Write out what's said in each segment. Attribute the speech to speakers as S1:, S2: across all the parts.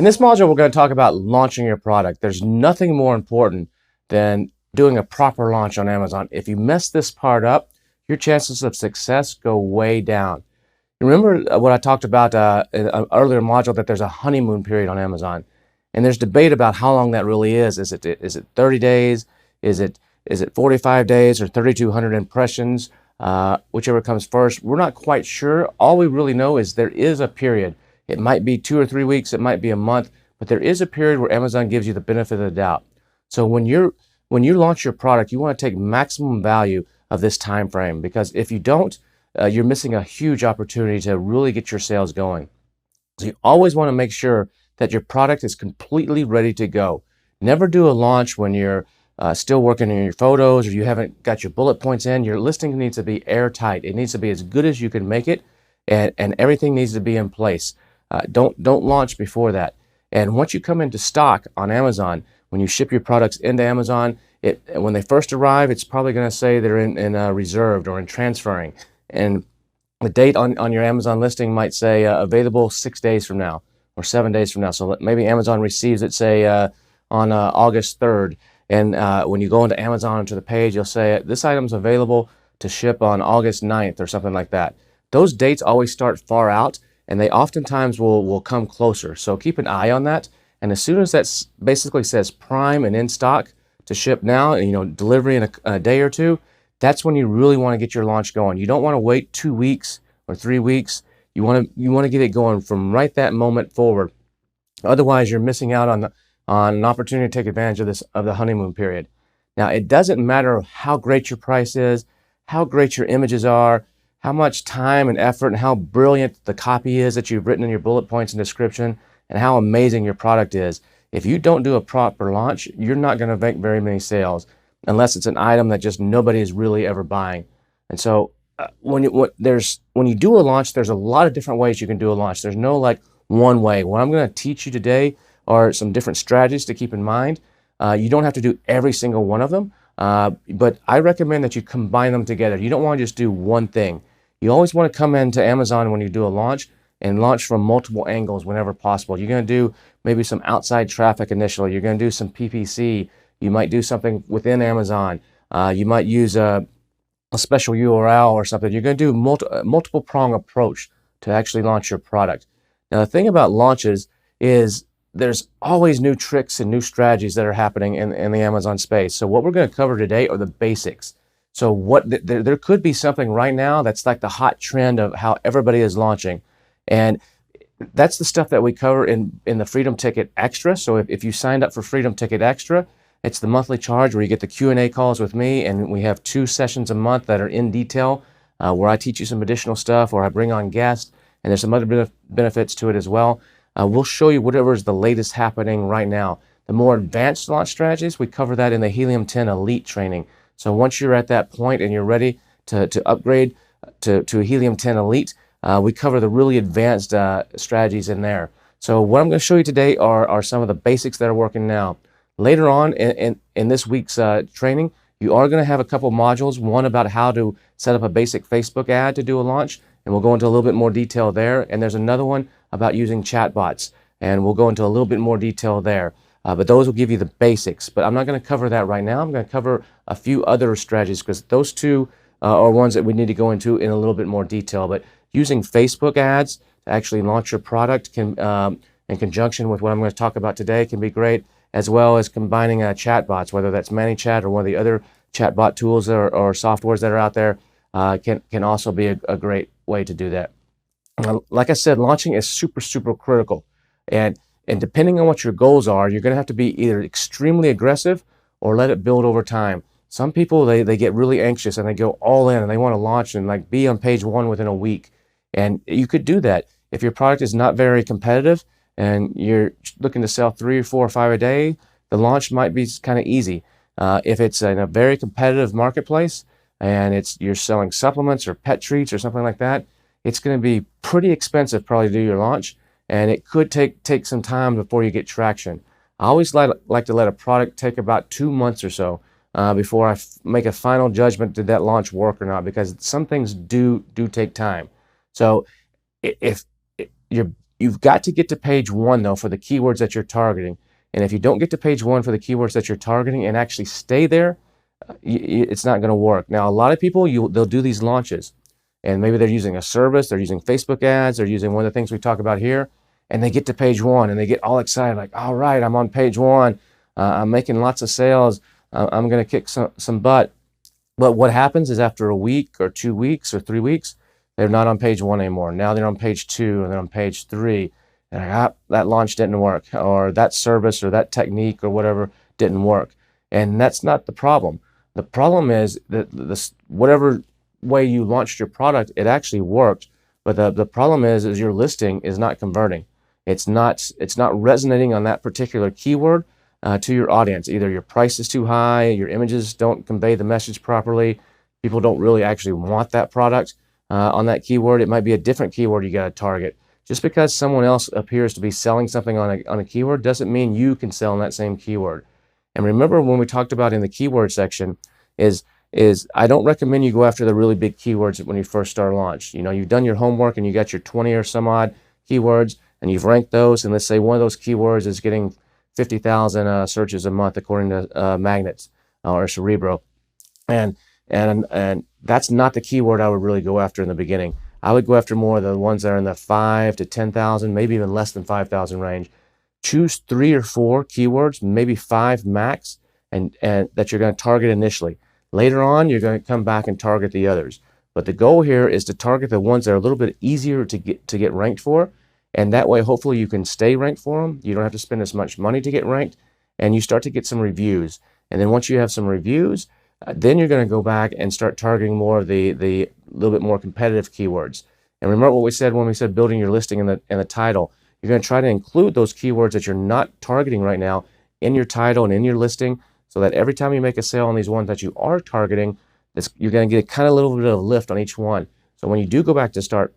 S1: In this module, we're going to talk about launching your product. There's nothing more important than doing a proper launch on Amazon. If you mess this part up, your chances of success go way down. Remember what I talked about in an earlier module, that there's a honeymoon period on Amazon, and there's debate about how long that really is. Is it 30 days? Is it 45 days or 3,200 impressions? Whichever comes first. We're not quite sure. All we really know is there is a period. It might be 2 or 3 weeks. It might be a month, but there is a period where Amazon gives you the benefit of the doubt. So when you launch your product, you want to take maximum value of this time frame, because if you don't, you're missing a huge opportunity to really get your sales going. So you always want to make sure that your product is completely ready to go. Never do a launch when you're still working on your photos, or you haven't got your bullet points in. Your listing needs to be airtight. It needs to be as good as you can make it, and everything needs to be in place. Don't launch before that. And once you come into stock on Amazon, when you ship your products into Amazon, when they first arrive, it's probably going to say they're in reserved or in transferring. And the date on your Amazon listing might say available 6 days from now or 7 days from now. So maybe Amazon receives it, say, on August 3rd. And when you go into Amazon, into the page, you'll say, this item's available to ship on August 9th or something like that. Those dates always start far out, and they oftentimes will come closer. So keep an eye on that. And as soon as that basically says prime and in stock to ship now, and delivery in a day or two, that's when you really want to get your launch going. You don't want to wait 2 weeks or 3 weeks. You want to get it going from right that moment forward. Otherwise, you're missing out on an opportunity to take advantage of the honeymoon period. Now, it doesn't matter how great your price is, how great your images are, how much time and effort and how brilliant the copy is that you've written in your bullet points and description, and how amazing your product is. If you don't do a proper launch, you're not going to make very many sales unless it's an item that just nobody is really ever buying. And so when you do a launch, there's a lot of different ways you can do a launch. There's no one way. What I'm going to teach you today are some different strategies to keep in mind. You don't have to do every single one of them, but I recommend that you combine them together. You don't want to just do one thing. You always want to come into Amazon when you do a launch and launch from multiple angles whenever possible. You're going to do maybe some outside traffic initially. You're going to do some PPC. You might do something within Amazon. You might use a special URL or something. You're going to do multiple prong approach to actually launch your product. Now, the thing about launches is there's always new tricks and new strategies that are happening in the Amazon space. So what we're going to cover today are the basics. So there could be something right now that's like the hot trend of how everybody is launching. And that's the stuff that we cover in the Freedom Ticket Extra. So if you signed up for Freedom Ticket Extra, it's the monthly charge where you get the Q&A calls with me, and we have 2 sessions a month that are in detail, where I teach you some additional stuff, or I bring on guests, and there's some other benefits to it as well. We'll show you whatever is the latest happening right now. The more advanced launch strategies, we cover that in the Helium 10 Elite training. So once you're at that point and you're ready to upgrade to Helium 10 Elite, we cover the really advanced strategies in there. So what I'm going to show you today are some of the basics that are working now. Later on in this week's training, you are going to have a couple modules, one about how to set up a basic Facebook ad to do a launch, and we'll go into a little bit more detail there. And there's another one about using chatbots, and we'll go into a little bit more detail there. But those will give you the basics. But I'm not going to cover that right now. I'm going to cover a few other strategies, because those two are ones that we need to go into in a little bit more detail. But using Facebook ads to actually launch your product can, in conjunction with what I'm going to talk about today, can be great, as well as combining chatbots, whether that's ManyChat or one of the other chatbot tools or softwares that are out there, can also be a great way to do that. Like I said, launching is super, super critical. And depending on what your goals are, you're going to have to be either extremely aggressive or let it build over time. Some people, they get really anxious and they go all in and they want to launch and be on page 1 within a week. And you could do that. If your product is not very competitive and you're looking to sell 3 or 4 or 5 a day, the launch might be kind of easy. If it's in a very competitive marketplace and you're selling supplements or pet treats or something like that, it's going to be pretty expensive probably to do your launch, and it could take some time before you get traction. I always like to let a product take about 2 months or so before I make a final judgment, did that launch work or not, because some things do take time. So if you You've got to get to page 1 though for the keywords that you're targeting. And if you don't get to page 1 for the keywords that you're targeting and actually stay there, it's not going to work. Now, a lot of people, they'll do these launches, and maybe they're using a service, they're using Facebook ads, they're using one of the things we talk about here, and they get to page 1 and they get all excited, like, all right, I'm on page 1, I'm making lots of sales, I'm going to kick some butt. But what happens is after a week or 2 weeks or 3 weeks, they're not on page 1 anymore. Now they're on page 2 and they're on page 3. And like, that launch didn't work, or that service or that technique or whatever didn't work. And that's not the problem. The problem is that whatever way you launched your product, it actually worked. But the problem is your listing is not converting. It's not resonating on that particular keyword to your audience. Either your price is too high, your images don't convey the message properly, people don't really actually want that product on that keyword. It might be a different keyword you got to target. Just because someone else appears to be selling something on a keyword doesn't mean you can sell on that same keyword. And remember when we talked about in the keyword section is I don't recommend you go after the really big keywords when you first start launch. You've done your homework and you got your 20 or some odd keywords and you've ranked those, and let's say one of those keywords is getting 50,000 searches a month according to Magnets or Cerebro. And that's not the keyword I would really go after in the beginning. I would go after more of the ones that are in the 5 to 10,000, maybe even less than 5,000 range. Choose 3 or 4 keywords, maybe 5 max, and that you're going to target initially. Later on, you're going to come back and target the others. But the goal here is to target the ones that are a little bit easier to get ranked for, and that way, hopefully, you can stay ranked for them. You don't have to spend as much money to get ranked, and you start to get some reviews. And then once you have some reviews, then you're going to go back and start targeting more of the little bit more competitive keywords. And remember what we said when we said building your listing in the title. You're going to try to include those keywords that you're not targeting right now in your title and in your listing, so that every time you make a sale on these ones that you are targeting, you're going to get kind of a little bit of a lift on each one. So when you do go back to start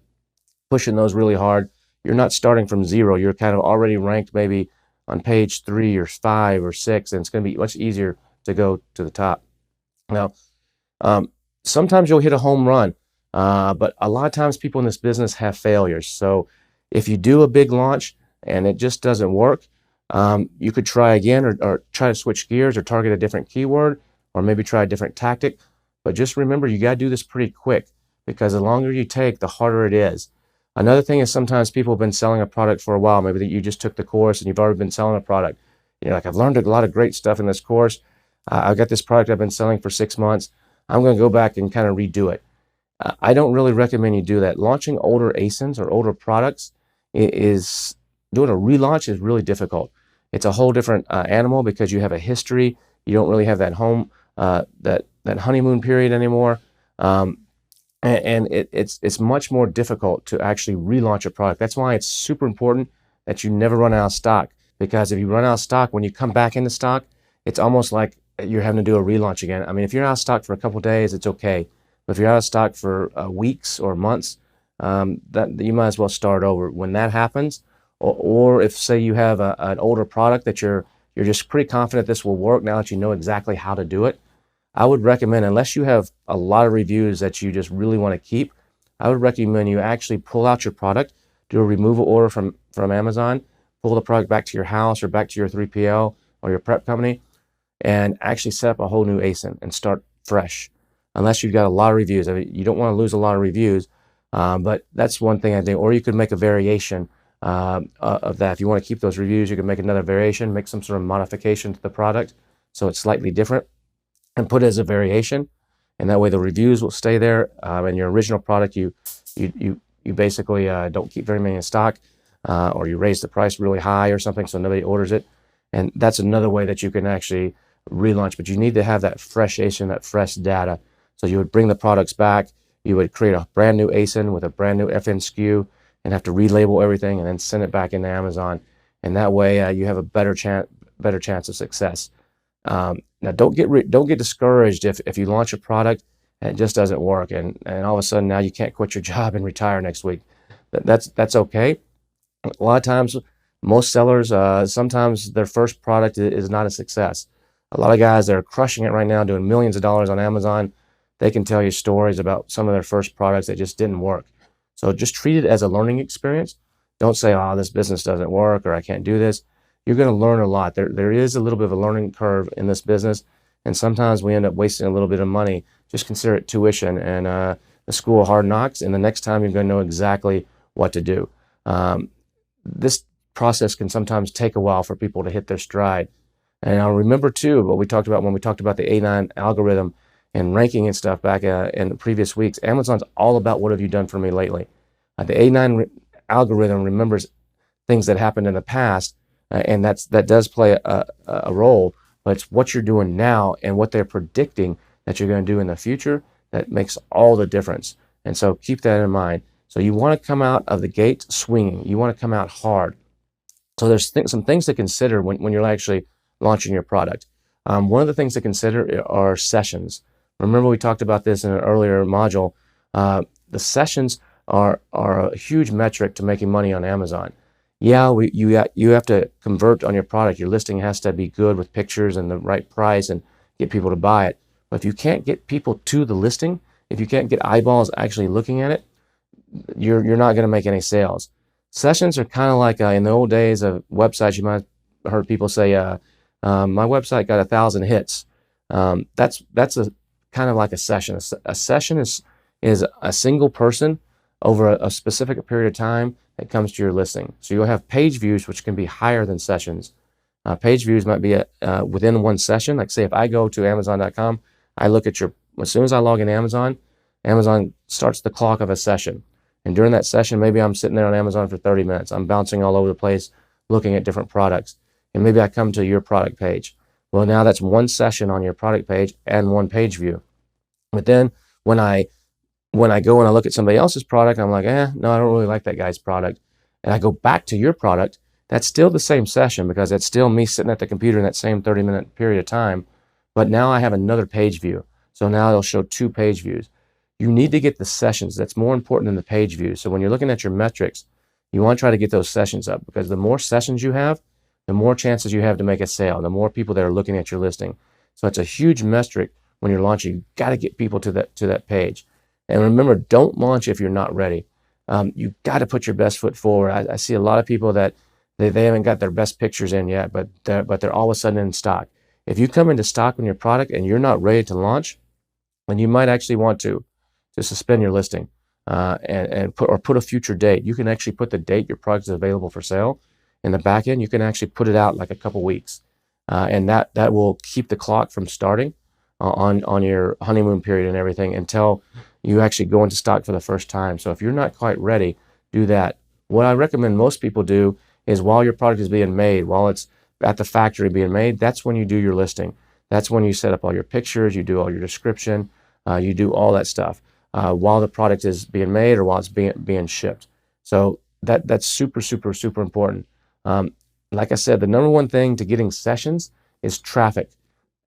S1: pushing those really hard, you're not starting from 0. You're kind of already ranked maybe on page 3 or 5 or 6, and it's going to be much easier to go to the top. Now, sometimes you'll hit a home run, but a lot of times people in this business have failures. So if you do a big launch and it just doesn't work, you could try again or try to switch gears or target a different keyword or maybe try a different tactic. But just remember, you got to do this pretty quick, because the longer you take, the harder it is. Another thing is sometimes people have been selling a product for a while. Maybe that you just took the course and you've already been selling a product. Like, I've learned a lot of great stuff in this course. I've got this product I've been selling for 6 months. I'm going to go back and kind of redo it. I don't really recommend you do that. Launching older ASINs or older products is doing a relaunch is really difficult. It's a whole different animal, because you have a history. You don't really have that that honeymoon period anymore. And it's much more difficult to actually relaunch a product. That's why it's super important that you never run out of stock, because if you run out of stock, when you come back into stock, it's almost like you're having to do a relaunch again. I mean, if you're out of stock for a couple of days, it's okay. But if you're out of stock for weeks or months, that you might as well start over. When that happens, or if, say, you have an older product that you're just pretty confident this will work now that you know exactly how to do it, I would recommend, unless you have a lot of reviews that you just really want to keep, I would recommend you actually pull out your product, do a removal order from Amazon, pull the product back to your house or back to your 3PL or your prep company, and actually set up a whole new ASIN and start fresh. Unless you've got a lot of reviews. I mean, you don't want to lose a lot of reviews, but that's one thing I think. Or you could make a variation of that. If you want to keep those reviews, you can make another variation, make some sort of modification to the product so it's slightly different, and put it as a variation, and that way the reviews will stay there. And your original product, you basically don't keep very many in stock, or you raise the price really high or something so nobody orders it. And that's another way that you can actually relaunch. But you need to have that fresh ASIN, that fresh data. So you would bring the products back, you would create a brand new ASIN with a brand new FN SKU, and have to relabel everything and then send it back into Amazon. And that way you have a better chance of success. Now, don't get discouraged if you launch a product and it just doesn't work, and all of a sudden now you can't quit your job and retire next week. That's okay. A lot of times, most sellers, sometimes their first product is not a success. A lot of guys that are crushing it right now, doing millions of dollars on Amazon, they can tell you stories about some of their first products that just didn't work. So just treat it as a learning experience. Don't say, oh, this business doesn't work or I can't do this. You're going to learn a lot. There is a little bit of a learning curve in this business, and sometimes we end up wasting a little bit of money. Just consider it tuition and the school of hard knocks, and the next time you're going to know exactly what to do. This process can sometimes take a while for people to hit their stride. And I'll remember too what we talked about when we talked about the A9 algorithm and ranking and stuff back in the previous weeks. Amazon's all about what have you done for me lately. The A9 algorithm remembers things that happened in the past, and that does play a role, but it's what you're doing now and what they're predicting that you're going to do in the future that makes all the difference. And so keep that in mind. So you want to come out of the gate swinging. You want to come out hard. So there's some things to consider when you're actually launching your product. One of the things to consider are sessions. Remember we talked about this in an earlier module. The sessions are a huge metric to making money on Amazon. Yeah, you have to convert on your product. Your listing has to be good with pictures and the right price and get people to buy it. But if you can't get people to the listing, if you can't get eyeballs actually looking at it, you're not going to make any sales. Sessions are kind of like in the old days of websites, you might have heard people say, my website got 1,000 hits. That's a kind of like a session. A session is a single person over a specific period of time that comes to your listing. So you'll have page views, which can be higher than sessions. Page views might be within one session. Like say if I go to Amazon.com, I look at as soon as I log in Amazon starts the clock of a session. And during that session, maybe I'm sitting there on Amazon for 30 minutes. I'm bouncing all over the place, looking at different products. And maybe I come to your product page. Well, now that's one session on your product page and one page view. But then when I go and I look at somebody else's product, I'm like, no, I don't really like that guy's product. And I go back to your product, that's still the same session because it's still me sitting at the computer in that same 30-minute period of time. But now I have another page view. So now it'll show 2 page views. You need to get the sessions. That's more important than the page views. So when you're looking at your metrics, you want to try to get those sessions up because the more sessions you have, the more chances you have to make a sale, the more people that are looking at your listing. So it's a huge metric when you're launching. You've got to get people to that page. And remember, don't launch if you're not ready. You've got to put your best foot forward. I see a lot of people that they haven't got their best pictures in yet, but they're all of a sudden in stock. If you come into stock on your product and you're not ready to launch, then you might actually want to suspend your listing and put a future date. You can actually put the date your product is available for sale. In the back end, you can actually put it out like a couple weeks, and that will keep the clock from starting on your honeymoon period and everything until you actually go into stock for the first time. So if you're not quite ready, do that. What I recommend most people do is while your product is being made, while it's at the factory being made, that's when you do your listing. That's when you set up all your pictures, you do all your description, you do all that stuff while the product is being made or while it's being shipped. So that's super, super, super important. Like I said, the number one thing to getting sessions is traffic.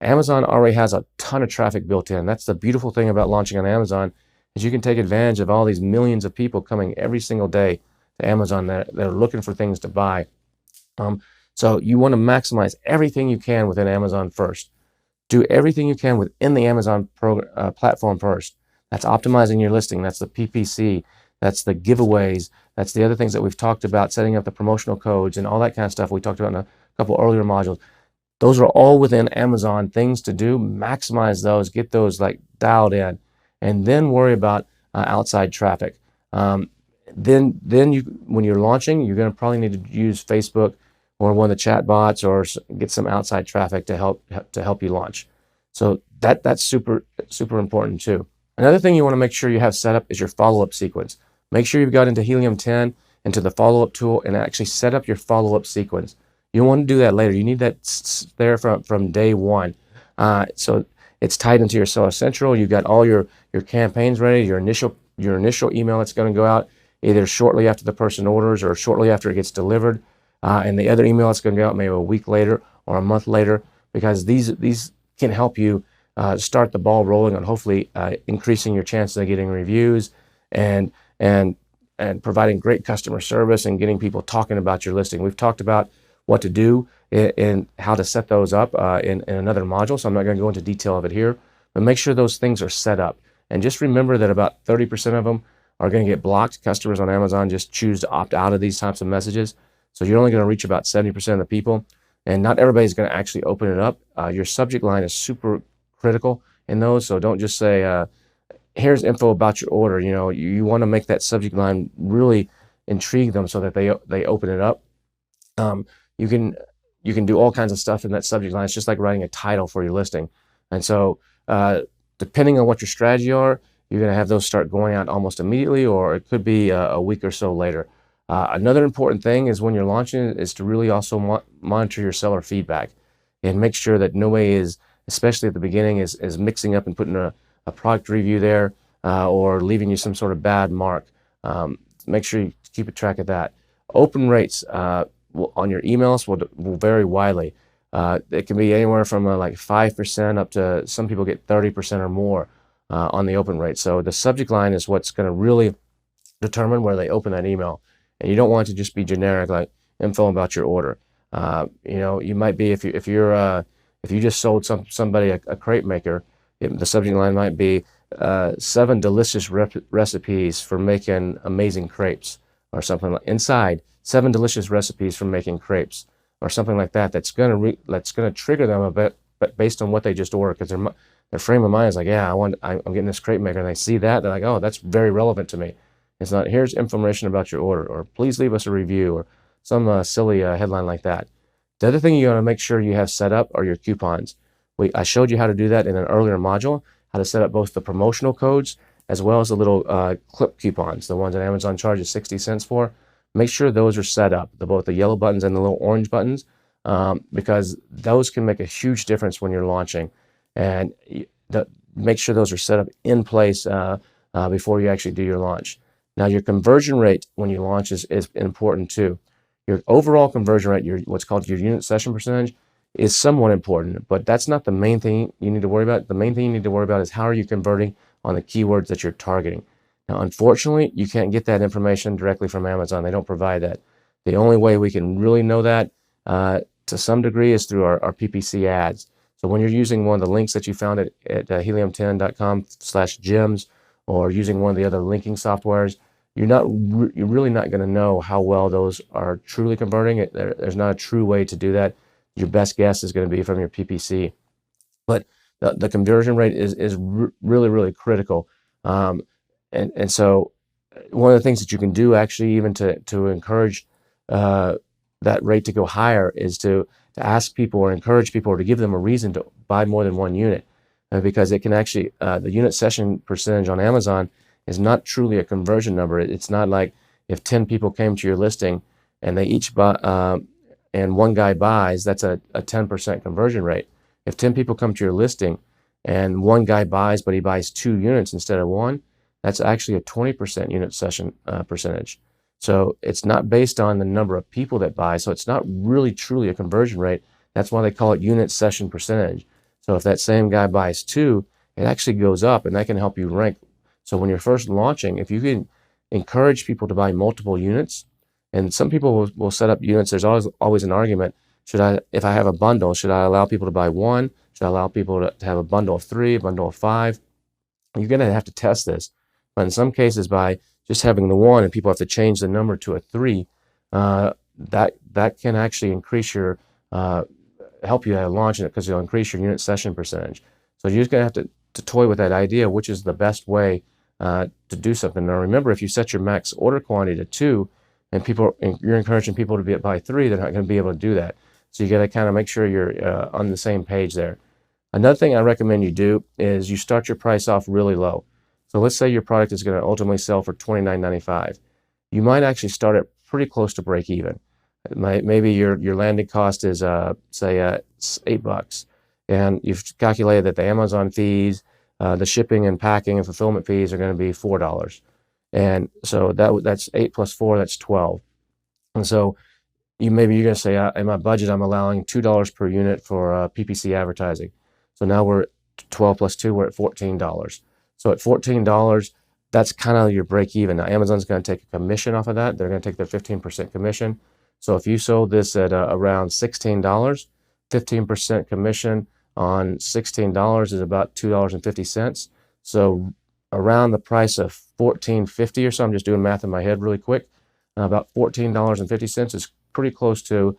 S1: Amazon already has a ton of traffic built in. That's the beautiful thing about launching on Amazon is you can take advantage of all these millions of people coming every single day to Amazon that are looking for things to buy. So you want to maximize everything you can within Amazon first. Do everything you can within the Amazon platform first. That's optimizing your listing. That's the PPC. That's the giveaways. That's the other things that we've talked about, setting up the promotional codes and all that kind of stuff we talked about in a couple earlier modules. Those are all within Amazon things to do. Maximize those, get those like dialed in, and then worry about outside traffic. Then when you're launching, you're going to probably need to use Facebook or one of the chat bots or get some outside traffic to help you launch. So that's super, super important too. Another thing you want to make sure you have set up is your follow-up sequence. Make sure you've got into Helium 10, into the follow-up tool, and actually set up your follow-up sequence. You want to do that later. You need that there from day one. So it's tied into your Seller Central. You've got all your campaigns ready, your initial email that's going to go out either shortly after the person orders or shortly after it gets delivered. And the other email that's going to go out maybe a week later or a month later, because these can help you start the ball rolling on hopefully increasing your chances of getting reviews and providing great customer service and getting people talking about your listing. We've talked about what to do and how to set those up in another module, so I'm not going to go into detail of it here, but make sure those things are set up. And just remember that about 30% of them are going to get blocked. Customers on Amazon just choose to opt out of these types of messages. So you're only going to reach about 70% of the people, and not everybody's going to actually open it up. Your subject line is super critical in those. So don't just say, here's info about your order. You want to make that subject line really intrigue them so that they open it up. You can do all kinds of stuff in that subject line. It's just like writing a title for your listing. And so depending on what your strategy are, you're going to have those start going out almost immediately, or it could be a week or so later. Another important thing is when you're launching is to really also monitor your seller feedback and make sure that nobody is, especially at the beginning, is mixing up and putting a product review there or leaving you some sort of bad mark. Make sure you keep a track of that. Open rates on your emails will vary widely. It can be anywhere from like 5% up to some people get 30% or more on the open rate. So the subject line is what's going to really determine where they open that email. And you don't want it to just be generic, like info about your order. You might be if you just sold somebody a crepe maker, the subject line might be 7 delicious recipes for making amazing crepes, or something like inside 7 delicious recipes for making crepes, or something like that. That's gonna trigger them a bit, but based on what they just ordered, because their frame of mind is like, yeah, I'm getting this crepe maker, and they see that, they're like, oh, that's very relevant to me. It's not, here's information about your order, or please leave us a review, or some silly headline like that. The other thing you want to make sure you have set up are your coupons. I showed you how to do that in an earlier module, how to set up both the promotional codes as well as the little clip coupons, the ones that Amazon charges 60 cents for. Make sure those are set up, both the yellow buttons and the little orange buttons, because those can make a huge difference when you're launching. And make sure those are set up in place before you actually do your launch. Now, your conversion rate when you launch is important too. Your overall conversion rate, what's called your unit session percentage, is somewhat important, but that's not the main thing you need to worry about. The main thing you need to worry about is how are you converting on the keywords that you're targeting. Now, unfortunately, you can't get that information directly from Amazon. They don't provide that. The only way we can really know that to some degree is through our PPC ads. So when you're using one of the links that you found at helium10.com/gems, or using one of the other linking softwares, you're really not going to know how well those are truly converting. There's not a true way to do that. Your best guess is going to be from your PPC. But the conversion rate is really, really critical. And so one of the things that you can do actually even to encourage that rate to go higher is to ask people or encourage people or to give them a reason to buy more than one unit. Because it can actually, the unit session percentage on Amazon is not truly a conversion number. It's not like if 10 people came to your listing and they each buy, and one guy buys, that's a 10% conversion rate. If 10 people come to your listing and one guy buys, but he buys 2 units instead of 1, that's actually a 20% unit session percentage. So it's not based on the number of people that buy. So it's not really truly a conversion rate. That's why they call it unit session percentage. So if that same guy buys 2, it actually goes up, and that can help you rank. So when you're first launching, if you can encourage people to buy multiple units, and some people will set up units, there's always an argument. If I have a bundle, should I allow people to buy 1? Should I allow people to have a bundle of 3, a bundle of 5? You're going to have to test this. But in some cases, by just having the 1 and people have to change the number to a 3, that can actually increase your help you at launching it, because it'll increase your unit session percentage. So you're just going to have to toy with that idea, which is the best way to do something. Now remember, if you set your max order quantity to 2 and you're encouraging people to buy 3, they're not going to be able to do that. So you got to kind of make sure you're on the same page there. Another thing I recommend you do is you start your price off really low. So let's say your product is going to ultimately sell for $29.95. You might actually start it pretty close to break even. Maybe your landing cost is say $8, and you've calculated that the Amazon fees, the shipping and packing and fulfillment fees are going to be $4, and so that's 8 plus 4, that's 12. And so you're going to say, in my budget, I'm allowing $2 per unit for PPC advertising. So now we're 12 plus 2, we're at $14. So at $14, that's kind of your break even. Now Amazon's going to take a commission off of that. They're going to take their 15% commission. So if you sold this at around $16, 15% commission on $16 is about $2.50. So around the price of $14.50 or so. I'm just doing math in my head really quick. About $14.50 is pretty close to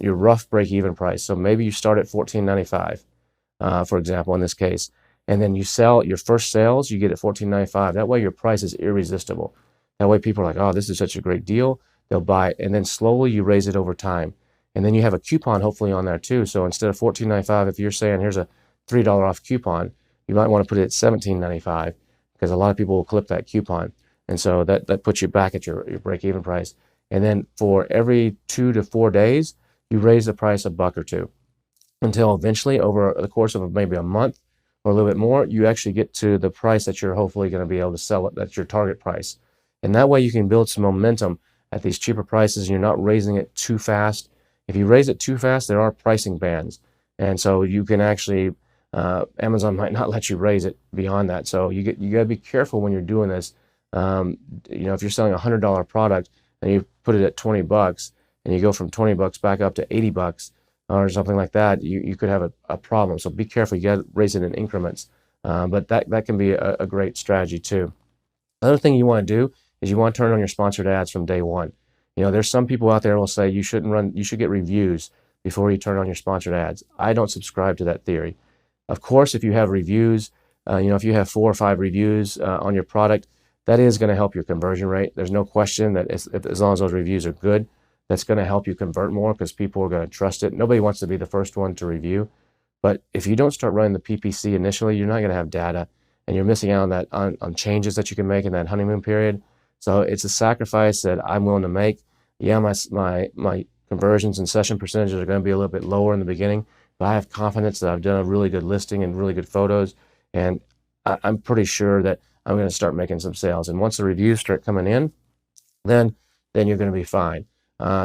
S1: your rough break-even price. So maybe you start at $14.95, for example, in this case, and then you sell your first sales, you get at $14.95. That way your price is irresistible. That way people are like, oh, this is such a great deal. They'll buy it, and then slowly you raise it over time. And then you have a coupon hopefully on there too. So instead of $14.95, if you're saying here's a $3 off coupon, you might want to put it at $17.95 because a lot of people will clip that coupon. And so that puts you back at your break-even price. And then for every 2 to 4 days, you raise the price a buck or two until eventually over the course of maybe a month or a little bit more, you actually get to the price that you're hopefully going to be able to sell it. That's your target price. And that way you can build some momentum at these cheaper prices and you're not raising it too fast. If you raise it too fast, there are pricing bands. And so you can actually, Amazon might not let you raise it beyond that. So you got to be careful when you're doing this. If you're selling a $100 product and you put it at 20 bucks and you go from 20 bucks back up to 80 bucks or something like that, you could have a problem. So be careful. You got to raise it in increments. But that can be a great strategy too. Another thing you want to do is you want to turn on your sponsored ads from day one. There's some people out there who will say you should get reviews before you turn on your sponsored ads. I don't subscribe to that theory. Of course, if you have reviews, if you have 4 or 5 reviews on your product, that is going to help your conversion rate. There's no question that as long as those reviews are good, that's going to help you convert more because people are going to trust it. Nobody wants to be the first one to review. But if you don't start running the PPC initially, you're not going to have data, and you're missing out on changes that you can make in that honeymoon period. So it's a sacrifice that I'm willing to make. Yeah, my conversions and session percentages are going to be a little bit lower in the beginning, but I have confidence that I've done a really good listing and really good photos, and I'm pretty sure that I'm going to start making some sales. And once the reviews start coming in, then you're going to be fine.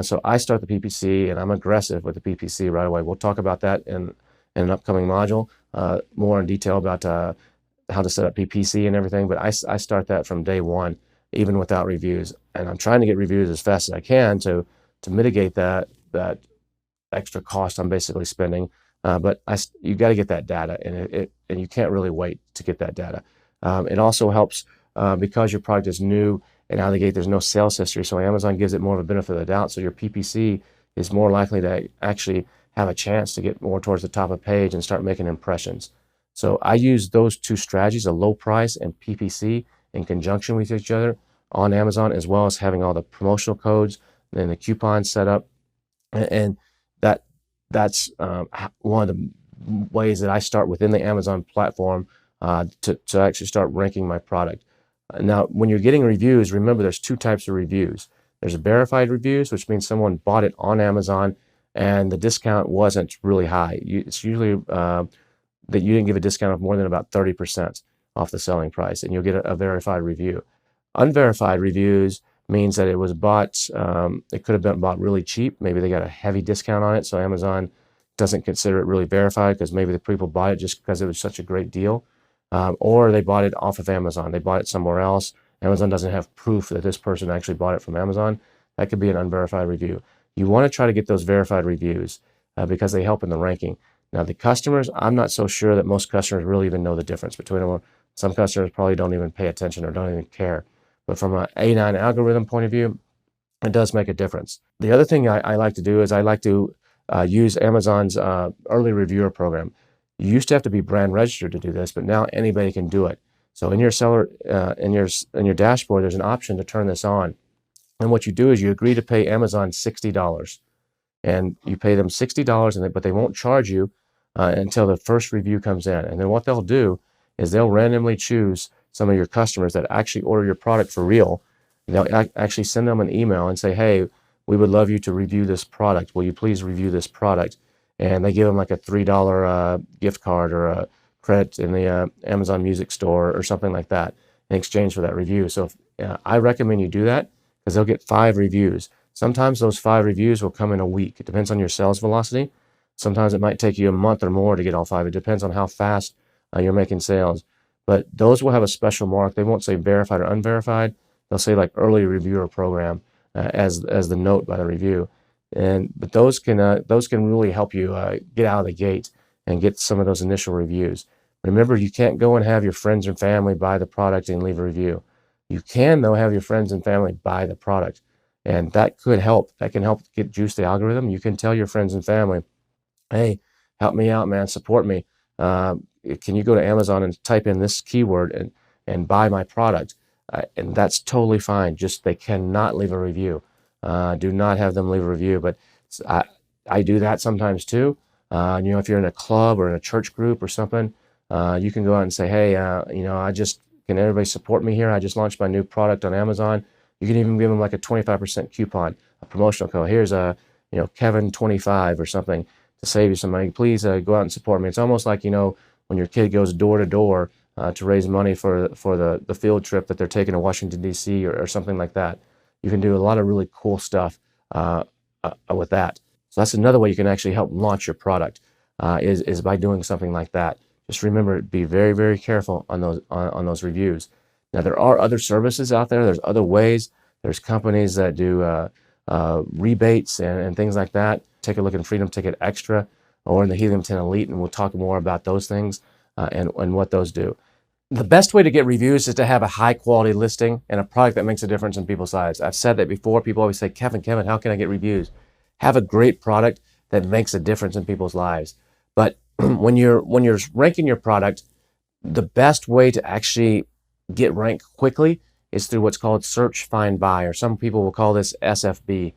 S1: So I start the PPC, and I'm aggressive with the PPC right away. We'll talk about that in an upcoming module, more in detail about how to set up PPC and everything. But I start that from day one, even without reviews. And I'm trying to get reviews as fast as I can to mitigate that extra cost I'm basically spending. But you got to get that data, and you can't really wait to get that data. It also helps because your product is new and out of the gate there's no sales history, so Amazon gives it more of a benefit of the doubt. So your PPC is more likely to actually have a chance to get more towards the top of the page and start making impressions. So I use those 2 strategies, a low price and PPC, in conjunction with each other on Amazon, as well as having all the promotional codes and the coupons set up. And that's one of the ways that I start within the Amazon platform to actually start ranking my product. Now, when you're getting reviews, remember there's 2 types of reviews. There's verified reviews, which means someone bought it on Amazon and the discount wasn't really high. It's usually that you didn't give a discount of more than about 30% off the selling price, and you'll get a verified review. Unverified reviews means that it was bought, it could have been bought really cheap. Maybe they got a heavy discount on it, so Amazon doesn't consider it really verified because maybe the people bought it just because it was such a great deal. Or they bought it off of Amazon. They bought it somewhere else. Amazon doesn't have proof that this person actually bought it from Amazon. That could be an unverified review. You want to try to get those verified reviews because they help in the ranking. Now, the customers, I'm not so sure that most customers really even know the difference between them. Some customers probably don't even pay attention or don't even care. But from an A9 algorithm point of view, it does make a difference. The other thing I like to do is I like to use Amazon's early reviewer program. You used to have to be brand registered to do this, but now anybody can do it. So in your seller, in your dashboard, there's an option to turn this on. And what you do is you agree to pay Amazon $60. And you pay them $60, but they won't charge you until the first review comes in. And then what they'll do is they'll randomly choose some of your customers that actually order your product for real. They'll actually send them an email and say, hey, we would love you to review this product. Will you please review this product? And they give them like a $3 gift card or a credit in the Amazon Music Store or something like that in exchange for that review. So I recommend you do that because they'll get 5 reviews. Sometimes those 5 reviews will come in a week. It depends on your sales velocity. Sometimes it might take you a month or more to get all 5. It depends on how fast you're making sales. But those will have a special mark. They won't say verified or unverified. They'll say like early reviewer program as the note by the review. But those can really help you get out of the gate and get some of those initial reviews. Remember, you can't go and have your friends and family buy the product and leave a review. You can, though, have your friends and family buy the product. And that could help. That can help get juice the algorithm. You can tell your friends and family, hey, help me out, man, support me. Can you go to Amazon and type in this keyword and buy my product? And that's totally fine. Just they cannot leave a review. Do not have them leave a review. But I do that sometimes too. If you're in a club or in a church group or something, you can go out and say, hey, can everybody support me here? I just launched my new product on Amazon. You can even give them like a 25% coupon, a promotional code. Here's Kevin 25 or something to save you some money. Please go out and support me. It's almost like, when your kid goes door to door to raise money for the field trip that they're taking to Washington, D.C. or something like that. You can do a lot of really cool stuff with that. So that's another way you can actually help launch your product is by doing something like that. Just remember, be very, very careful on those reviews. Now, there are other services out there. There's other ways. There's companies that do rebates and things like that. Take a look in Freedom Ticket Extra or in the Helium 10 Elite, and we'll talk more about those things and what those do. The best way to get reviews is to have a high-quality listing and a product that makes a difference in people's lives. I've said that before. People always say, Kevin, how can I get reviews? Have a great product that makes a difference in people's lives. But when you're ranking your product, the best way to actually get ranked quickly is through what's called search, find, buy, or some people will call this SFB.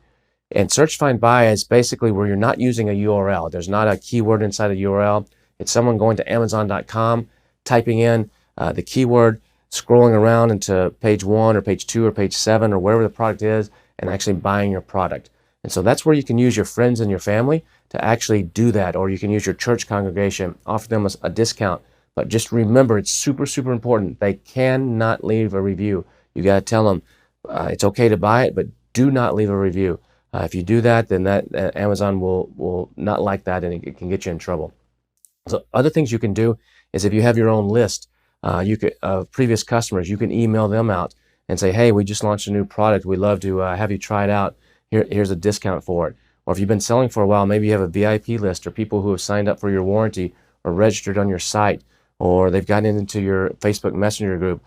S1: And search, find, buy is basically where you're not using a URL. There's not a keyword inside a URL. It's someone going to Amazon.com, typing in the keyword, scrolling around into page 1 or page 2 or page 7 or wherever the product is, and actually buying your product. And so that's where you can use your friends and your family to actually do that, or you can use your church congregation, offer them a discount. But just remember, it's super, super important. They cannot leave a review. You got to tell them it's okay to buy it, but do not leave a review. If you do that, then Amazon will not like that, and it can get you in trouble. So other things you can do is if you have your own list, previous customers, you can email them out and say, hey, we just launched a new product. We'd love to have you try it out. Here's a discount for it. Or if you've been selling for a while, maybe you have a VIP list or people who have signed up for your warranty or registered on your site, or they've gotten into your Facebook Messenger group.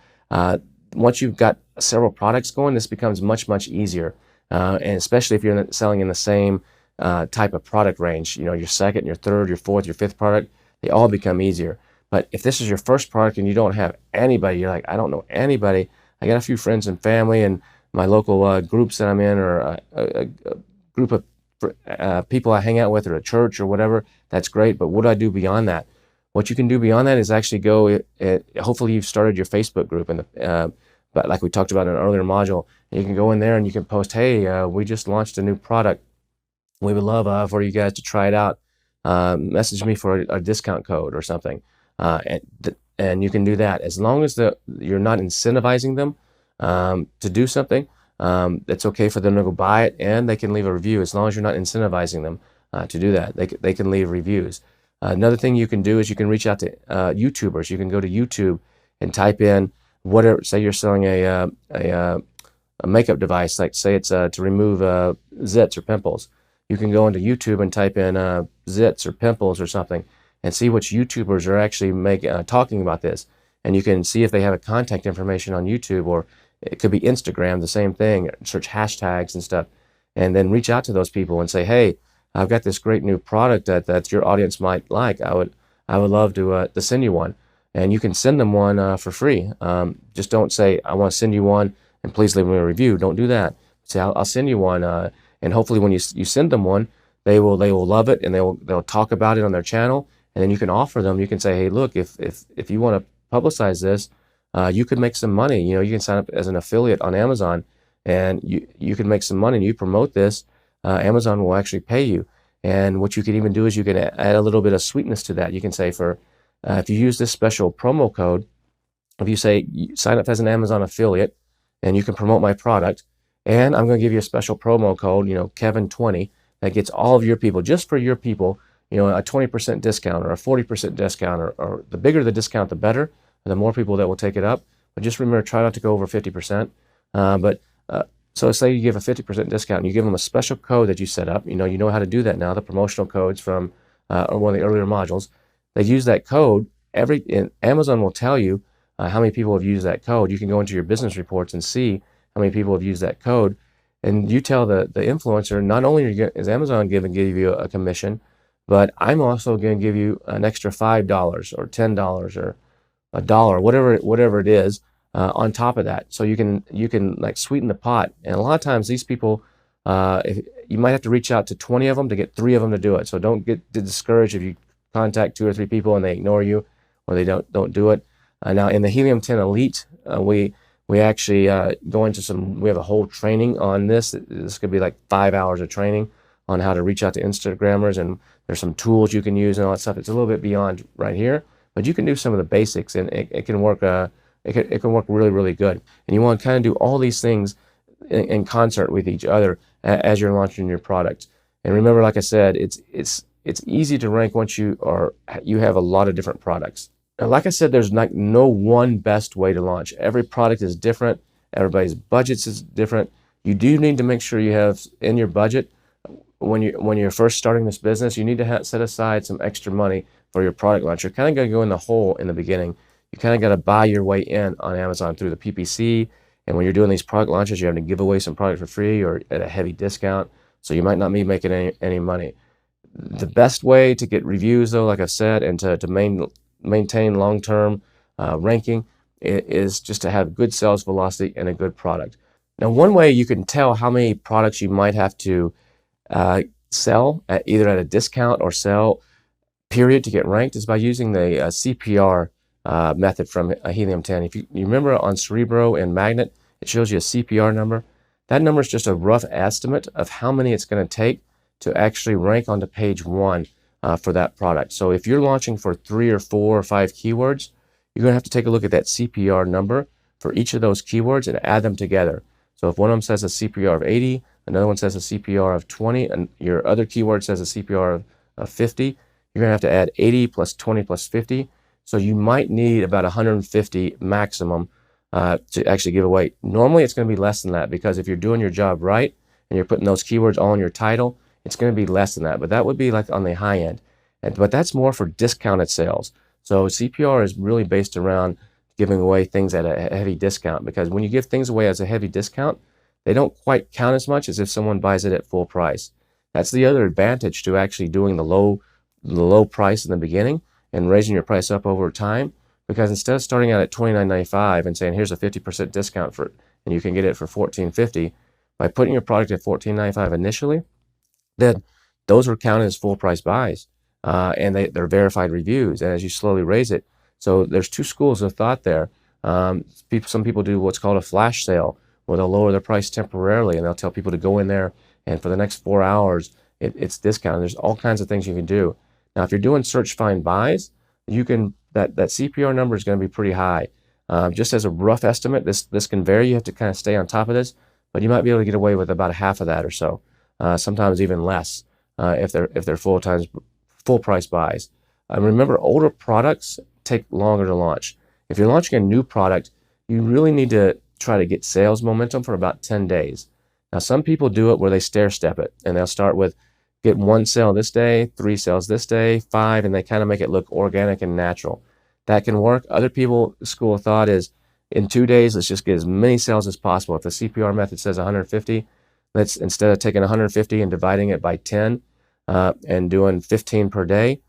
S1: Once you've got several products going, this becomes much, much easier. And especially if you're selling in the same type of product range, your second, your third, your fourth, your fifth product, they all become easier. But if this is your first product and you don't have anybody, you're like, I don't know anybody. I got a few friends and family and my local groups that I'm in, or a group of people I hang out with, or a church or whatever. That's great. But what do I do beyond that? What you can do beyond that is actually hopefully you've started your Facebook group, but like we talked about in an earlier module, you can go in there and you can post, hey, we just launched a new product. We would love for you guys to try it out. Message me for a discount code or something. And you can do that. As long as you're not incentivizing them to do something, it's okay for them to go buy it, and they can leave a review. As long as you're not incentivizing them to do that, they can leave reviews. Another thing you can do is you can reach out to YouTubers. You can go to YouTube and type in whatever. Say you're selling a makeup device, like say it's to remove zits or pimples. You can go into YouTube and type in zits or pimples or something, and see which YouTubers are actually talking about this. And you can see if they have a contact information on YouTube, or it could be Instagram, the same thing. Search hashtags and stuff, and then reach out to those people and say, hey, I've got this great new product that your audience might like. I would love to send you one. And you can send them one for free. Just don't say, I want to send you one and please leave me a review. Don't do that. Say, I'll send you one. And hopefully when you send them one, they will love it, and they'll talk about it on their channel. And then you can offer them, you can say, hey, look, if you want to publicize this, you could make some money. You can sign up as an affiliate on Amazon, and you can make some money, and you promote this. Amazon will actually pay you. And what you can even do is you can add a little bit of sweetness to that. You can say if you use this special promo code, if you say you sign up as an Amazon affiliate and you can promote my product, and I'm going to give you a special promo code, Kevin20, that gets all of your people, just for your people, a 20% discount or a 40% discount, or the bigger the discount, the better, the more people that will take it up. But just remember, try not to go over 50%. So say you give a 50% discount and you give them a special code that you set up. You know how to do that now, the promotional codes from one of the earlier modules. They use that code, Amazon will tell you how many people have used that code. You can go into your business reports and see how many people have used that code, and you tell the influencer, not only is Amazon give you a commission, but I'm also going to give you an extra $5 or $10 or $1, whatever it is, on top of that. So you can like sweeten the pot. And a lot of times these people, you might have to reach out to 20 of them to get 3 of them to do it. So don't get discouraged if you contact 2 or 3 people and they ignore you or they don't do it. Now in the Helium 10 Elite, we actually go into we have a whole training on this. This could be like 5 hours of training on how to reach out to Instagrammers, and there's some tools you can use and all that stuff. It's a little bit beyond right here, but you can do some of the basics, and it can work. It can work really, really good. And you want to kind of do all these things in concert with each other as you're launching your product. And remember, like I said, it's easy to rank once you have a lot of different products. Now, like I said, there's like no one best way to launch. Every product is different. Everybody's budgets is different. You do need to make sure you have in your budget, when you're first starting this business, you need to set aside some extra money for your product launch. You're kind of going to go in the hole in the beginning. You kind of got to buy your way in on Amazon through the PPC. And when you're doing these product launches, you have to give away some product for free or at a heavy discount. So you might not be making any money. The best way to get reviews, though, like I said, and to maintain long-term ranking is just to have good sales velocity and a good product. Now, one way you can tell how many products you might have to sell either at a discount or sell period to get ranked is by using the CPR method from Helium 10. If you remember on Cerebro and Magnet, it shows you a CPR number. That number is just a rough estimate of how many it's going to take to actually rank onto page 1 for that product. So if you're launching for 3 or 4 or 5 keywords, you're going to have to take a look at that CPR number for each of those keywords and add them together. So if one of them says a CPR of 80, another one says a CPR of 20, and your other keyword says a CPR of 50, you're going to have to add 80 plus 20 plus 50. So you might need about 150 maximum to actually give away. Normally it's going to be less than that, because if you're doing your job right and you're putting those keywords all in your title, it's going to be less than that. But that would be like on the high end. But that's more for discounted sales. So CPR is really based around giving away things at a heavy discount, because when you give things away as a heavy discount, they don't quite count as much as if someone buys it at full price. That's the other advantage to actually doing the low price in the beginning and raising your price up over time, because instead of starting out at $29.95 and saying here's a 50% discount for it and you can get it for $14.50, by putting your product at $14.95 initially, then those are counted as full price buys, and they're verified reviews. And as you slowly raise it, so there's 2 schools of thought there. Some people do what's called a flash sale, where they'll lower their price temporarily and they'll tell people to go in there, and for the next 4 hours it's discounted. There's all kinds of things you can do. Now, if you're doing search find buys, you can that CPR number is going to be pretty high. Just as a rough estimate, this can vary. You have to kind of stay on top of this, but you might be able to get away with about half of that or so. Sometimes even less if they're full price buys. Remember, older products take longer to launch. If you're launching a new product, you really need to try to get sales momentum for about 10 days. Now, some people do it where they stair step it, and they'll start with get 1 sale this day, 3 sales this day, 5, and they kind of make it look organic and natural. That can work. Other people, school of thought is in 2 days, let's just get as many sales as possible. If the CPR method says 150, let's, instead of taking 150 and dividing it by 10 and doing 15 per day,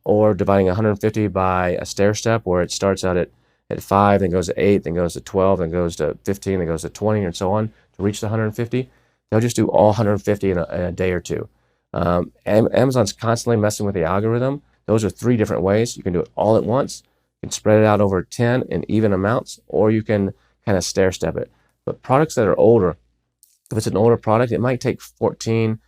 S1: or dividing 150 by a stair step where it starts out at 5, then goes to 8, then goes to 12, then goes to 15, then goes to 20, and so on to reach the 150. They'll just do all 150 in a day or two. Amazon's constantly messing with the algorithm. Those are 3 different ways. You can do it all at once. You can spread it out over 10 in even amounts, or you can kind of stair step it. But products that are older, if it's an older product, it might take 14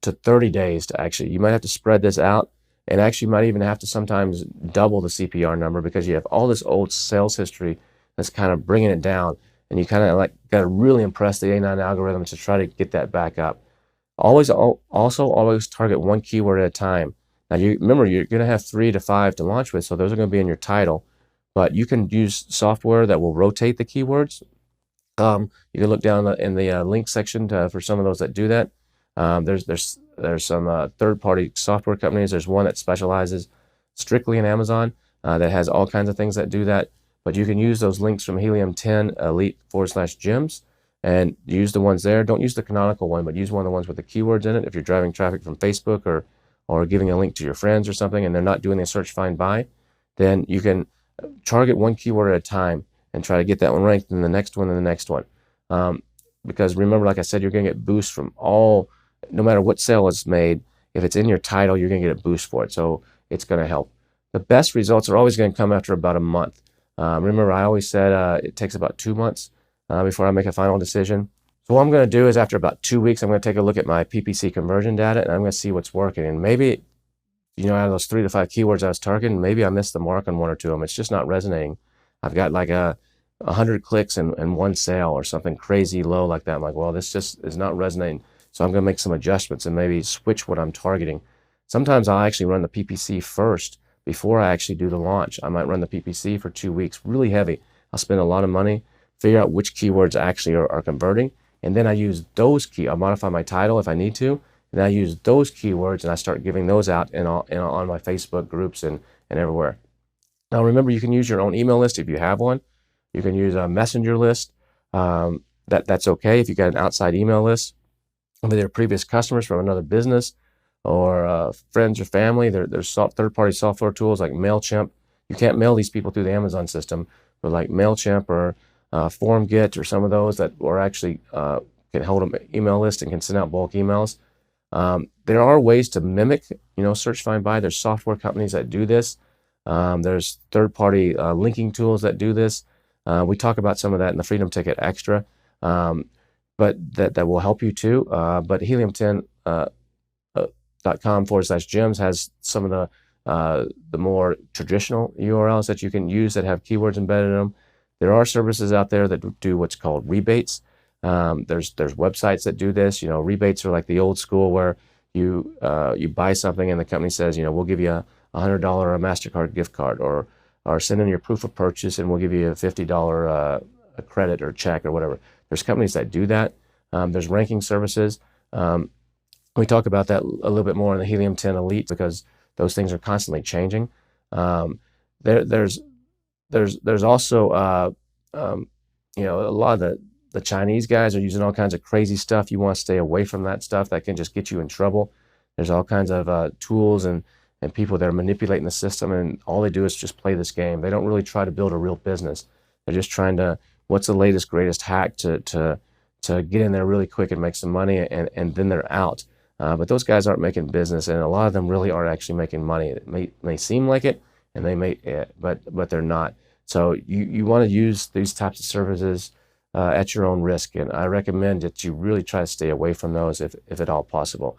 S1: to 30 days to actually, you might have to spread this out, and actually might even have to sometimes double the CPR number, because you have all this old sales history that's kind of bringing it down, and you kind of like got to really impress the A9 algorithm to try to get that back up. Always target 1 keyword at a time. Now, remember, you're going to have 3 to 5 to launch with, so those are going to be in your title, but you can use software that will rotate the keywords. You can look down in the link section for some of those that do that. There's some third-party software companies. There's one that specializes strictly in Amazon. that has all kinds of things that do that. But you can use those links from Helium 10 Elite/Gems and use the ones there. Don't use the canonical one, but use one of the ones with the keywords in it. If you're driving traffic from Facebook or giving a link to your friends or something and they're not doing a search, find, buy, then you can target one keyword at a time and try to get that one ranked, and the next one and the next one. Because remember, like I said, you're going to get boosts from all, no matter what sale is made, if it's in your title, you're going to get a boost for it. So it's going to help. The best results are always going to come after about a month. Remember, I always said it takes about 2 months before I make a final decision. So what I'm going to do is after about 2 weeks, I'm going to take a look at my PPC conversion data, and I'm going to see what's working. And maybe, out of those 3 to 5 keywords I was targeting, maybe I missed the mark on 1 or 2 of them. It's just not resonating. I've got like 100 clicks and 1 sale or something crazy low like that. I'm like, well, this just is not resonating. So I'm going to make some adjustments and maybe switch what I'm targeting. Sometimes I'll actually run the PPC first before I actually do the launch. I might run the PPC for 2 weeks, really heavy. I'll spend a lot of money, figure out which keywords actually are converting, and then I use those I'll modify my title if I need to, and I use those keywords and I start giving those out on my Facebook groups and everywhere. Now remember, you can use your own email list if you have one. You can use a messenger list. That's okay if you got an outside email list with their previous customers from another business or friends or family. There's third-party software tools like MailChimp. You can't mail these people through the Amazon system, but like MailChimp or FormGet or some of those that are actually can hold an email list and can send out bulk emails. There are ways to mimic, search, find, buy. There's software companies that do this. There's third-party linking tools that do this. We talk about some of that in the Freedom Ticket Extra, but that will help you too. But helium10.com/gems has some of the more traditional URLs that you can use that have keywords embedded in them. There are services out there that do what's called rebates. There's websites that do this. Rebates are like the old school where you buy something and the company says, we'll give you a $100 or a MasterCard gift card, or send in your proof of purchase and we'll give you a $50 a credit or check or whatever. There's companies that do that. There's ranking services. We talk about that a little bit more in the Helium 10 Elite because those things are constantly changing. There's also a lot of the Chinese guys are using all kinds of crazy stuff. You want to stay away from that stuff that can just get you in trouble. There's all kinds of tools and people that are manipulating the system, and all they do is just play this game. They don't really try to build a real business. They're just trying to, what's the latest, greatest hack to get in there really quick and make some money, and then they're out. But those guys aren't making business, and a lot of them really are actually making money. It may seem like it, and they may, but they're not. So you want to use these types of services at your own risk, and I recommend that you really try to stay away from those if at all possible.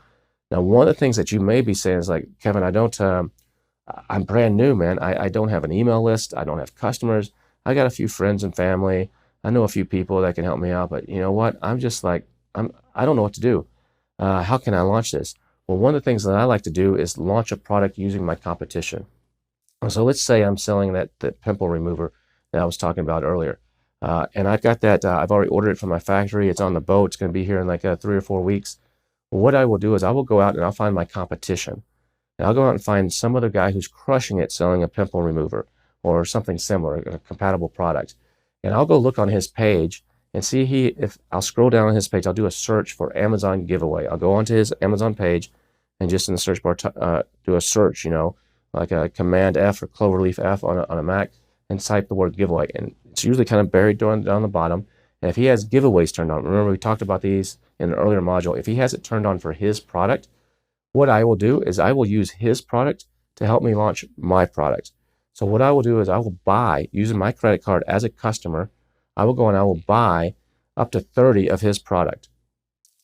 S1: Now, one of the things that you may be saying is like, Kevin, I'm brand new, man. I don't have an email list. I don't have customers. I got a few friends and family. I know a few people that can help me out, but you know what? I'm just like, I don't know what to do. How can I launch this? Well, one of the things that I like to do is launch a product using my competition. So let's say I'm selling that pimple remover that I was talking about earlier. And I've got that, I've already ordered it from my factory. It's on the boat. It's going to be here in like 3 or 4 weeks. Well, what I will do is I will go out and I'll find my competition. And I'll go out and find some other guy who's crushing it selling a pimple remover or something similar, a compatible product. And I'll go look on his page and see if I'll scroll down on his page. I'll do a search for Amazon giveaway. I'll go onto his Amazon page and just in the search bar do a search, like a Command F or Cloverleaf F on a Mac, and type the word giveaway. And it's usually kind of buried down the bottom. And if he has giveaways turned on, remember we talked about these in an earlier module, if he has it turned on for his product, what I will do is I will use his product to help me launch my product. So what I will do is I will buy, using my credit card as a customer, I will go and I will buy up to 30 of his product.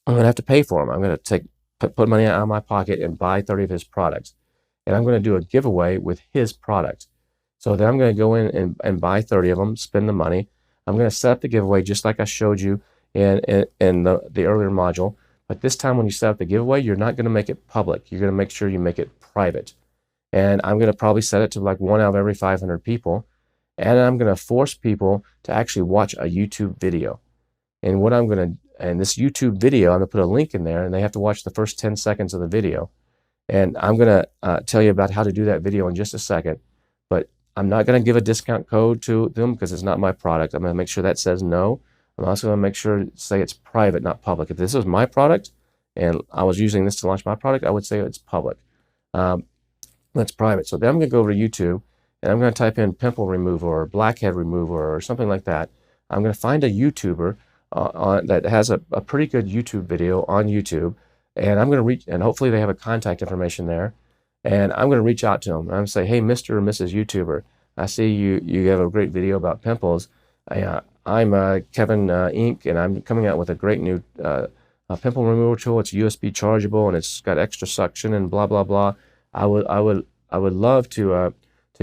S1: I'm going to have to pay for them. I'm going to put money out of my pocket and buy 30 of his products. And I'm going to do a giveaway with his product. So then I'm going to go in and buy 30 of them, spend the money. I'm going to set up the giveaway just like I showed you in the earlier module. But this time when you set up the giveaway, you're not going to make it public. You're going to make sure you make it private. And I'm going to probably set it to like 1 out of every 500 people. And I'm going to force people to actually watch a YouTube video. And this YouTube video, I'm going to put a link in there, and they have to watch the first 10 seconds of the video. And I'm going to tell you about how to do that video in just a second. But I'm not going to give a discount code to them because it's not my product. I'm going to make sure that says no. I'm also going to make sure to say it's private, not public. If this was my product and I was using this to launch my product, I would say it's public. That's private. So then I'm going to go over to YouTube and I'm going to type in pimple remover or blackhead remover or something like that. I'm going to find a YouTuber that has a pretty good YouTube video on YouTube, and I'm going to reach, and hopefully they have a contact information there, and I'm going to reach out to them. I'm going to say, hey, Mr. or Mrs. YouTuber, I see you have a great video about pimples. I'm Kevin Inc., and I'm coming out with a great new pimple removal tool. It's USB chargeable, and it's got extra suction and blah blah blah. I would love to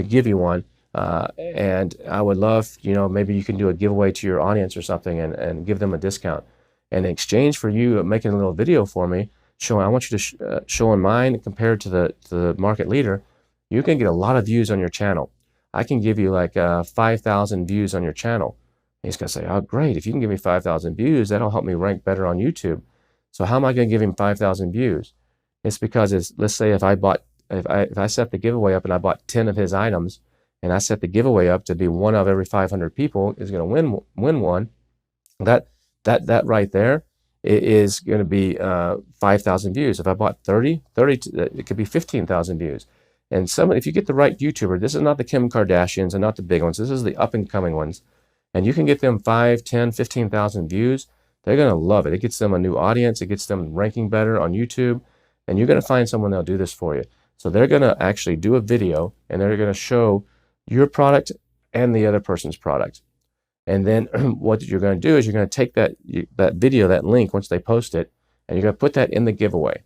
S1: give you one, and I would love, maybe you can do a giveaway to your audience or something, and give them a discount. And in exchange for you making a little video for me, showing, I want you to show on mine compared to the market leader, you can get a lot of views on your channel. I can give you like 5,000 views on your channel. And he's gonna say, oh great, if you can give me 5,000 views, that'll help me rank better on YouTube. So how am I gonna give him 5,000 views? It's because let's say if I set the giveaway up and I bought 10 of his items, and I set the giveaway up to be one of every 500 people is going to win one, that right there is going to be 5,000 views. If I bought 30, it could be 15,000 views. And if you get the right YouTuber, this is not the Kim Kardashians and not the big ones. This is the up and coming ones. And you can get them 5, 10, 15,000 views. They're going to love it. It gets them a new audience. It gets them ranking better on YouTube. And you're going to find someone that'll do this for you. So they're going to actually do a video, and they're going to show your product and the other person's product. And then what you're going to do is you're going to take that video, that link, once they post it, and you're going to put that in the giveaway.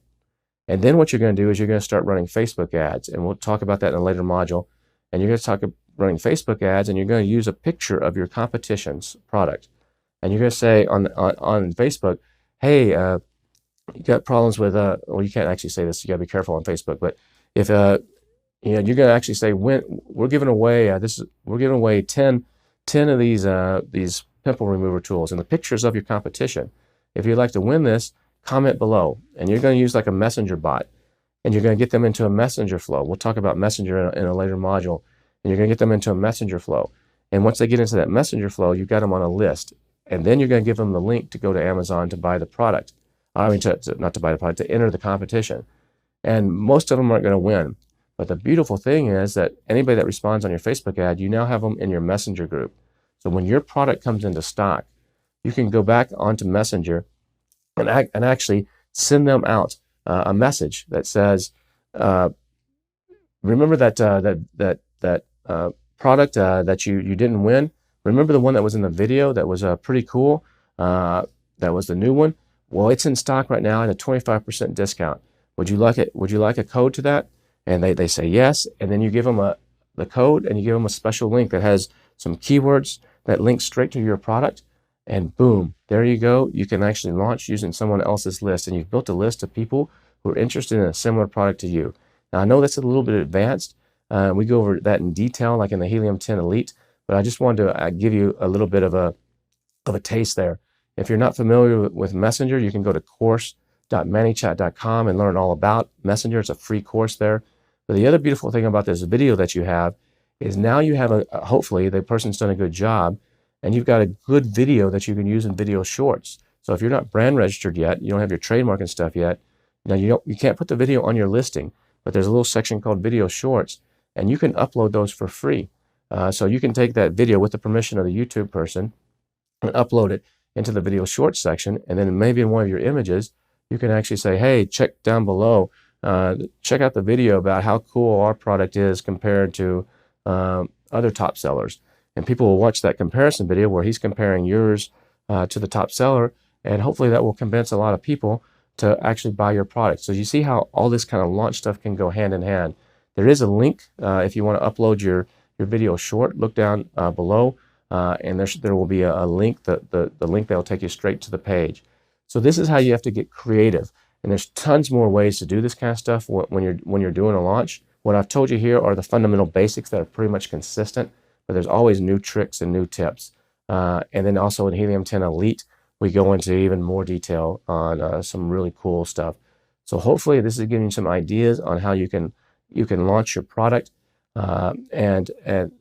S1: And then what you're going to do is you're going to start running Facebook ads, and we'll talk about that in a later module. And you're going to talk running Facebook ads, and you're going to use a picture of your competition's product. And you're going to say on Facebook, hey, you got problems with, well, you can't actually say this, you got to be careful on Facebook, but if you're going to actually say, we're giving away 10 of these pimple remover tools and the pictures of your competition. If you'd like to win this, comment below. And you're going to use like a messenger bot, and you're going to get them into a messenger flow. We'll talk about messenger in a later module. And you're going to get them into a messenger flow. And once they get into that messenger flow, you've got them on a list. And then you're going to give them the link to go to Amazon to buy the product. I mean, not to buy the product, to enter the competition. And most of them aren't going to win. But the beautiful thing is that anybody that responds on your Facebook ad, you now have them in your Messenger group. So when your product comes into stock, you can go back onto Messenger and actually send them out a message that says, remember that product that you didn't win? Remember the one that was in the video that was pretty cool? That was the new one? Well, it's in stock right now at a 25% discount. Would you like it? Would you like a code to that? And they say yes, and then you give them the code, and you give them a special link that has some keywords that link straight to your product, and boom, there you go. You can actually launch using someone else's list, and you've built a list of people who are interested in a similar product to you. Now, I know that's a little bit advanced. We go over that in detail, like in the Helium 10 Elite, but I just wanted to give you a little bit of a taste there. If you're not familiar with Messenger, you can go to course.manychat.com and learn all about Messenger. It's a free course there. But the other beautiful thing about this video that you have is now you have hopefully the person's done a good job, and you've got a good video that you can use in video shorts. So if you're not brand registered yet, you don't have your trademark and stuff yet, you can't put the video on your listing, but there's a little section called video shorts, and you can upload those for free. So you can take that video with the permission of the YouTube person and upload it into the video shorts section, and then maybe in one of your images, you can actually say, hey, check down below, check out the video about how cool our product is compared to other top sellers. And people will watch that comparison video where he's comparing yours to the top seller, and hopefully that will convince a lot of people to actually buy your product. So you see how all this kind of launch stuff can go hand in hand. There is a link if you want to upload your video short. Look down below, and there will be a link, the link that will take you straight to the page. So this is how you have to get creative. And there's tons more ways to do this kind of stuff when you're doing a launch. What I've told you here are the fundamental basics that are pretty much consistent, but there's always new tricks and new tips. And then also in Helium 10 Elite, we go into even more detail on some really cool stuff. So hopefully this is giving you some ideas on how you can launch your product. And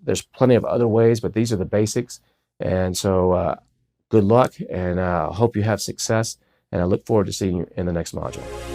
S1: there's plenty of other ways, but these are the basics. And so good luck, and I hope you have success, and I look forward to seeing you in the next module.